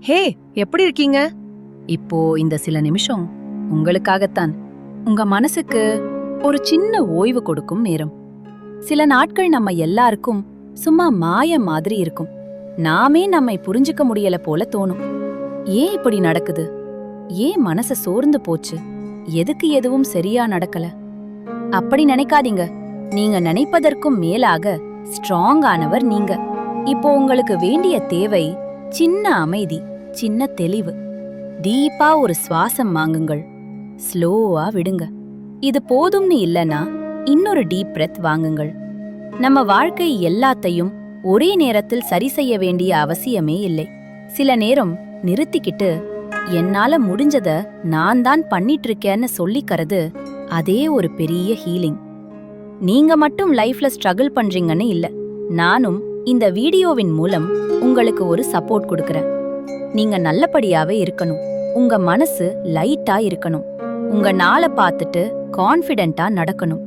ஹே, எப்படி இருக்கீங்க? இப்போ இந்த சில நிமிஷம் உங்களுக்காகத்தான். உங்க மனசுக்கு ஒரு சின்ன ஓய்வு கொடுக்கும் நேரம். சில நாட்கள் நம்ம எல்லாருக்கும் சும்மா மாய மாதிரி இருக்கும். நாமே நம்மை புரிஞ்சுக்க முடியல போல தோணும். ஏன் இப்படி நடக்குது? ஏன் மனசு சோர்ந்து போச்சு? எதுக்கு எதுவும் சரியா நடக்கல? அப்படி நினைக்காதீங்க. நீங்க நினைப்பதற்கும் மேலாக ஸ்ட்ராங் ஆனவர் நீங்க. இப்போ உங்களுக்கு வேண்டிய தேவை சின்ன அமைதி, சின்ன தெளிவு. டீப்பா ஒரு சுவாசம் வாங்குங்கள். ஸ்லோவா விடுங்க. இது போதும்னு இல்லனா இன்னொரு டீப் பிரெத் வாங்குங்கள். நம்ம வாழ்க்கை எல்லாத்தையும் ஒரே நேரத்தில் சரி செய்ய வேண்டிய அவசியமே இல்லை. சில நேரம் நிறுத்திக்கிட்டு என்னால முடிஞ்சத நான் தான் பண்ணிட்டு இருக்கேன்னு சொல்லிக்கிறது அதே ஒரு பெரிய ஹீலிங். நீங்க மட்டும் லைஃப்ல ஸ்ட்ரகிள் பண்றீங்கன்னு இல்ல. நானும் இந்த வீடியோவின் மூலம் உங்களுக்கு ஒரு சப்போர்ட் கொடுக்கறேன். நீங்க நல்லபடியாவே இருக்கணும். உங்க மனசு லைட்டா இருக்கணும். உங்க நாளை பார்த்துட்டு கான்ஃபிடென்ட்டா நடக்கணும்.